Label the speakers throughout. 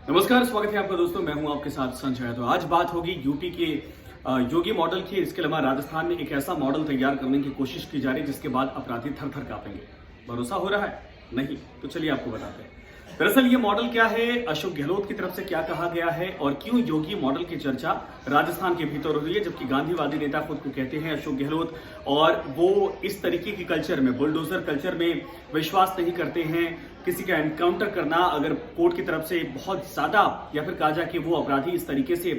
Speaker 1: नमस्कार, स्वागत है आपका दोस्तों। मैं हूं आपके साथ संजय। तो आज बात होगी यूपी के योगी मॉडल की। इसके अलावा राजस्थान में एक ऐसा मॉडल तैयार करने की कोशिश की जा रही है जिसके बाद अपराधी थर थर कांपेंगे। भरोसा हो रहा है? नहीं तो चलिए आपको बताते हैं। दरअसल ये मॉडल क्या है, अशोक गहलोत की तरफ से क्या कहा गया है और क्यों योगी मॉडल की चर्चा राजस्थान के भीतर हो रही है, जबकि गांधीवादी नेता खुद को कहते हैं अशोक गहलोत, और वो इस तरीके की कल्चर में, बुलडोजर कल्चर में विश्वास नहीं करते हैं। किसी का एनकाउंटर करना अगर कोर्ट की तरफ से बहुत ज्यादा या फिर कहा जाए कि वो अपराधी इस तरीके से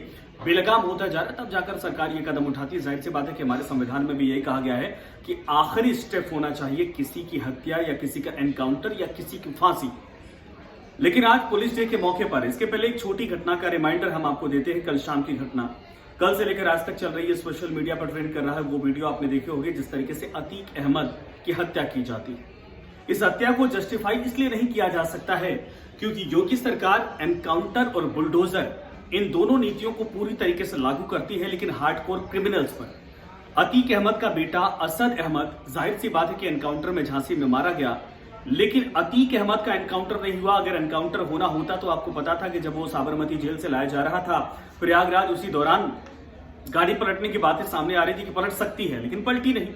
Speaker 1: बेलगाम होता जा रहा है, तब जाकर सरकार ये कदम उठाती है। जाहिर सी बात है कि हमारे संविधान में भी यही कहा गया है कि आखिरी स्टेप होना चाहिए किसी की हत्या या किसी का एनकाउंटर या किसी की फांसी। लेकिन आज पुलिस डे के मौके पर, इसके पहले एक छोटी घटना का रिमाइंडर हम आपको देते हैं। कल शाम की घटना, कल से लेकर आज तक चल रही है, सोशल मीडिया पर ट्रेंड कर रहा है वो वीडियो आपने देखे होंगे जिस तरीके से अतीक अहमद की हत्या की जाती है। इस हत्या को जस्टिफाई इसलिए नहीं किया जा सकता है क्योंकि योगी सरकार एनकाउंटर और बुलडोजर इन दोनों नीतियों को पूरी तरीके से लागू करती है, लेकिन हार्डकोर क्रिमिनल्स पर। अतीक अहमद का बेटा असद अहमद, जाहिर सी बात है कि एनकाउंटर में झांसी में मारा गया, लेकिन अतीक अहमद का एनकाउंटर नहीं हुआ। अगर एनकाउंटर होना होता तो आपको पता था कि जब वो साबरमती जेल से लाया जा रहा था प्रयागराज, उसी दौरान गाड़ी पलटने की बातें सामने आ रही थी कि पलट सकती है, लेकिन पलटी नहीं।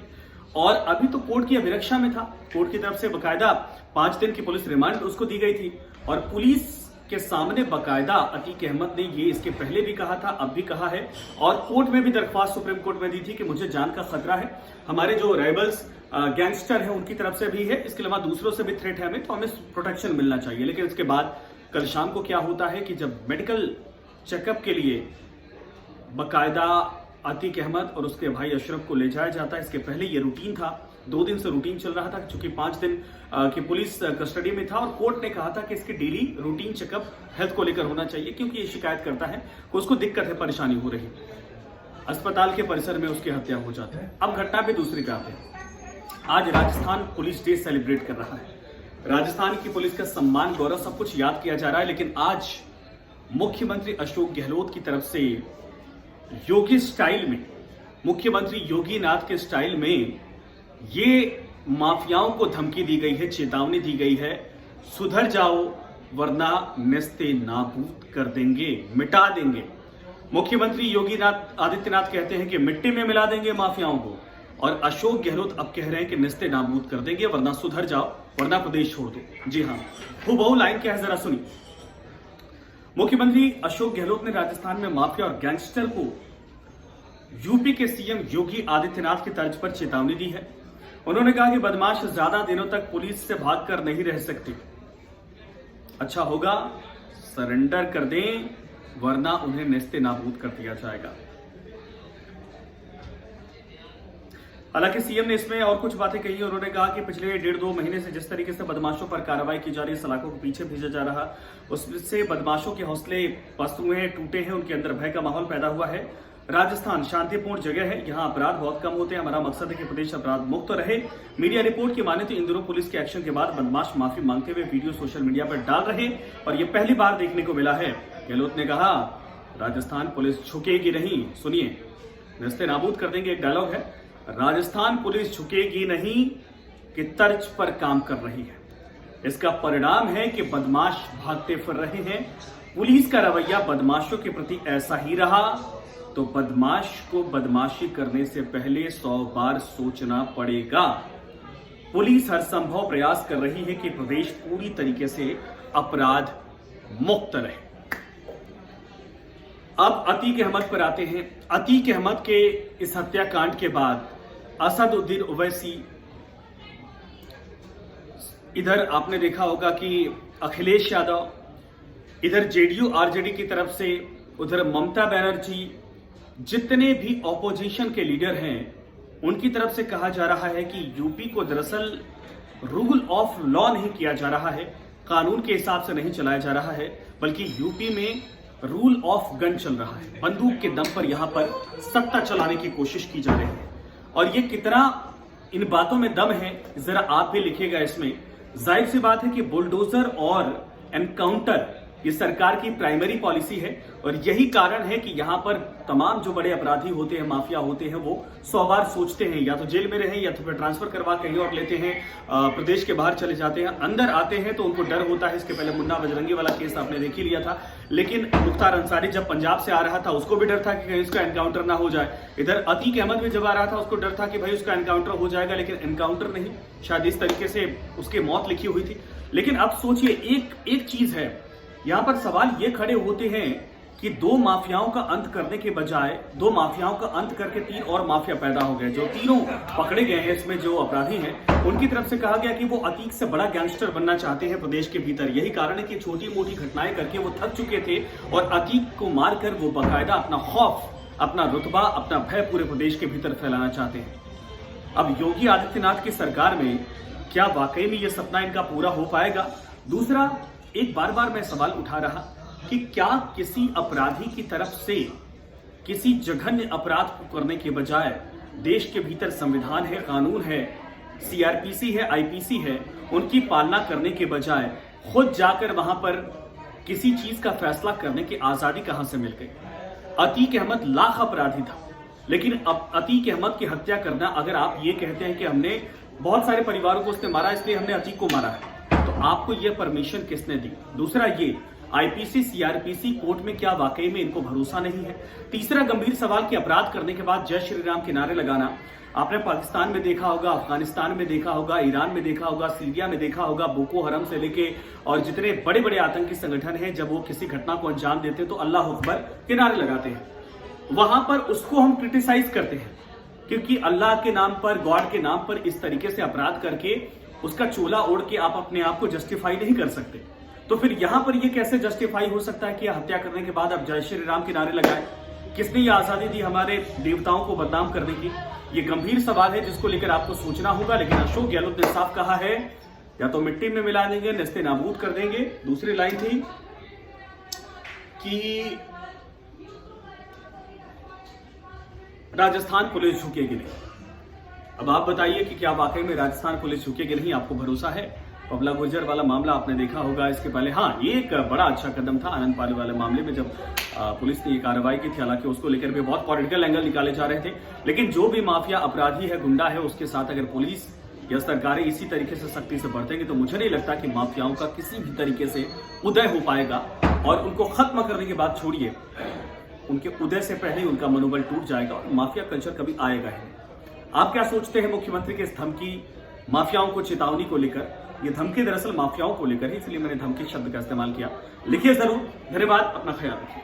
Speaker 1: और अभी तो कोर्ट की अभिरक्षा में था। कोर्ट की तरफ से बकायदा 5 दिन की पुलिस रिमांड उसको दी गई थी और पुलिस के सामने बकायदा अतीक अहमद ने ये इसके पहले भी कहा था, अब भी कहा है, और कोर्ट में भी दरख्वास्त सुप्रीम कोर्ट में दी थी कि मुझे जान का खतरा है, हमारे जो रेबल्स गैंगस्टर है उनकी तरफ से भी है, इसके अलावा दूसरों से भी थ्रेट है हमें, तो हमें प्रोटेक्शन मिलना चाहिए। लेकिन इसके बाद कल शाम को क्या होता है कि जब मेडिकल चेकअप के लिए बकायदा अतीक अहमद और उसके भाई अशरफ को ले जाया जाता है। इसके पहले ये रूटीन था, 2 दिन से रूटीन चल रहा था, चूंकि 5 दिन की पुलिस कस्टडी में था और कोर्ट ने कहा था कि इसकी डेली रूटीन चेकअप हेल्थ को लेकर होना चाहिए क्योंकि ये शिकायत करता है कि उसको दिक्कत है, परेशानी हो रही। अस्पताल के परिसर में उसकी हत्या हो जाती है। अब घटना पे दूसरी पे आते हैं। आज राजस्थान पुलिस डे सेलिब्रेट कर रहा है। राजस्थान की पुलिस का सम्मान, गौरव, सब कुछ याद किया जा रहा है, लेकिन आज मुख्यमंत्री अशोक गहलोत की तरफ से योगी स्टाइल में, मुख्यमंत्री योगी नाथ के स्टाइल में ये माफियाओं को धमकी दी गई है, चेतावनी दी गई है, सुधर जाओ वरना नेस्ते नाबूद कर देंगे, मिटा देंगे। मुख्यमंत्री योगी आदित्यनाथ कहते हैं कि मिट्टी में मिला देंगे माफियाओं को, और अशोक गहलोत अब कह रहे हैं कि नेस्ते नाबूद कर देंगे वरना सुधर जाओ वरना प्रदेश छोड़ दो। जी हाँ, हूबहू लाइन क्या है जरा सुनिए। मुख्यमंत्री अशोक गहलोत ने राजस्थान में माफिया और गैंगस्टर को यूपी के सीएम योगी आदित्यनाथ की तर्ज पर चेतावनी दी है। उन्होंने कहा कि बदमाश ज्यादा दिनों तक पुलिस से भागकर नहीं रह सकते। अच्छा होगा सरेंडर कर दें वरना उन्हें नेस्ते नाबूद कर दिया जाएगा। हालांकि सीएम ने इसमें और कुछ बातें कही। उन्होंने कहा कि पिछले 1.5-2 महीने से जिस तरीके से बदमाशों पर कार्रवाई की जा रही है, सलाखों को पीछे भेजा जा रहा, उससे बदमाशों के हौसले पस्त हुए हैं, टूटे हैं, उनके अंदर भय का माहौल पैदा हुआ है। राजस्थान शांतिपूर्ण जगह है, यहाँ अपराध बहुत कम होते हैं। हमारा मकसद है कि प्रदेश अपराध मुक्त रहे। मीडिया रिपोर्ट की माने तो इन दिनों पुलिस के एक्शन के बाद बदमाश माफी मांगते हुए वीडियो सोशल मीडिया पर डाल रहे और ये पहली बार देखने को मिला है। गहलोत ने कहा राजस्थान पुलिस झुकेगी नहीं। सुनिए, नेस्ते नाबूद कर देंगे, एक डायलॉग है, राजस्थान पुलिस झुकेगी नहीं कि तर्ज पर काम कर रही है। इसका परिणाम है कि बदमाश भागते फिर रहे हैं। पुलिस का रवैया बदमाशों के प्रति ऐसा ही रहा तो बदमाश को बदमाशी करने से पहले 100 बार सोचना पड़ेगा। पुलिस हर संभव प्रयास कर रही है कि प्रदेश पूरी तरीके से अपराध मुक्त रहे। अब अतीक अहमद पर आते हैं। अतीक अहमद के इस हत्याकांड के बाद असदुद्दीन ओवैसी, इधर आपने देखा होगा कि अखिलेश यादव, इधर जेडीयू आरजेडी की तरफ से, उधर ममता बनर्जी, जितने भी ऑपोजिशन के लीडर हैं उनकी तरफ से कहा जा रहा है कि यूपी को दरअसल रूल ऑफ लॉ नहीं किया जा रहा है, कानून के हिसाब से नहीं चलाया जा रहा है, बल्कि यूपी में रूल ऑफ गन चल रहा है। बंदूक के दम पर यहां पर सत्ता चलाने की कोशिश की जा रही है। और ये कितना इन बातों में दम है जरा आप भी लिखिएगा इसमें। जाहिर सी बात है कि बुलडोजर और एनकाउंटर ये सरकार की प्राइमरी पॉलिसी है और यही कारण है कि यहां पर तमाम जो बड़े अपराधी होते हैं, माफिया होते हैं, वो 100 बार सोचते हैं या तो जेल में रहें या तो फिर ट्रांसफर करवा कहीं और लेते हैं, प्रदेश के बाहर चले जाते हैं। अंदर आते हैं तो उनको डर होता है। इसके पहले मुन्ना बजरंगी वाला केस आपने देख ही लिया था, लेकिन मुख्तार अंसारी जब पंजाब से आ रहा था उसको भी डर था कि कहीं उसका एनकाउंटर ना हो जाए। इधर अतीक अहमद भी जब आ रहा था उसको डर था कि भाई उसका एनकाउंटर हो जाएगा, लेकिन एनकाउंटर नहीं, शायद इस तरीके से उसकी मौत लिखी हुई थी। लेकिन अब सोचिए, एक चीज है यहां पर सवाल ये खड़े होते हैं कि दो माफियाओं का अंत करने के बजाय दो माफियाओं का अंत करके 3 और माफिया पैदा हो गए। जो तीनों पकड़े गए हैं इसमें जो अपराधी हैं उनकी तरफ से कहा गया कि वो अतीक से बड़ा गैंगस्टर बनना चाहते हैं प्रदेश के भीतर। यही कारण है कि छोटी मोटी घटनाएं करके वो थक चुके थे और अतीक को मारकर वो बाकायदा अपना खौफ, अपना रुतबा, अपना भय पूरे प्रदेश के भीतर फैलाना चाहते हैं। अब योगी आदित्यनाथ की सरकार में क्या वाकई में ये सपना इनका पूरा हो पाएगा? दूसरा, एक बार बार मैं सवाल उठा रहा कि क्या किसी अपराधी की तरफ से किसी जघन्य अपराध को करने के बजाय देश के भीतर संविधान है, कानून है, सीआरपीसी है, आईपीसी है, उनकी पालना करने के बजाय खुद जाकर वहां पर किसी चीज का फैसला करने की आजादी कहां से मिल गई? अतीक अहमद लाख अपराधी था, लेकिन अब अतीक अहमद की हत्या करना, अगर आप ये कहते हैं कि हमने बहुत सारे परिवारों को उसने मारा इसलिए हमने अतीक को मारा है, तो आपको यह परमिशन किसने दी? दूसरा, ये आईपीसी, सीआरपीसी, कोर्ट में क्या वाकई में इनको भरोसा नहीं है? तीसरा गंभीर सवाल कि अपराध करने के बाद जय श्री राम के नारे लगाना आपने पाकिस्तान में देखा होगा, अफगानिस्तान में देखा होगा, ईरान में देखा होगा, सीरिया में देखा होगा, बोको हरम से लेके और जितने बड़े बड़े आतंकी संगठन हैं, जब वो किसी घटना को अंजाम देते हैं तो अल्लाह अकबर के नारे लगाते हैं। वहां पर उसको हम क्रिटिसाइज करते हैं क्योंकि अल्लाह के नाम पर, गॉड के नाम पर इस तरीके से अपराध करके उसका चोला ओढ़ के आप अपने आप को जस्टिफाई नहीं कर सकते। तो फिर यहां पर यह कैसे जस्टिफाई हो सकता है कि हत्या करने के बाद आप जय श्री राम के नारे लगाए? किसने ये आजादी दी हमारे देवताओं को बदनाम करने की? ये गंभीर सवाल है जिसको लेकर आपको सोचना होगा। लेकिन अशोक गहलोत ने साफ कहा है, या तो मिट्टी में मिला देंगे, नेस्ते नाबूद कर देंगे। दूसरी लाइन थी कि राजस्थान पुलिस झुकेगी नहीं। अब आप बताइए कि क्या वाकई में राजस्थान पुलिस झुकेगी नहीं? आपको भरोसा है? पबला गुर्जर वाला मामला आपने देखा होगा। इसके पहले हाँ, ये एक बड़ा अच्छा कदम था आनंद पाल वाले मामले में, जब पुलिस ने ये कार्रवाई की थी। हालांकि उसको लेकर भी बहुत पॉलिटिकल एंगल निकाले जा रहे थे, लेकिन जो भी माफिया अपराधी है, गुंडा है, उसके साथ अगर पुलिस या सरकारें इसी तरीके से सख्ती से बरतेंगे तो मुझे नहीं लगता कि माफियाओं का किसी भी तरीके से उदय हो पाएगा। और उनको खत्म करने के बाद छोड़िए, उनके उदय से पहले उनका मनोबल टूट जाएगा और माफिया कल्चर कभी आएगा ही नहीं। आप क्या सोचते हैं मुख्यमंत्री के इस धमकी, माफियाओं को चेतावनी को लेकर? ये धमकी दरअसल माफियाओं को लेकर ही, इसलिए मैंने धमकी शब्द का इस्तेमाल किया। लिखिए जरूर। धन्यवाद, अपना ख्याल रखिए।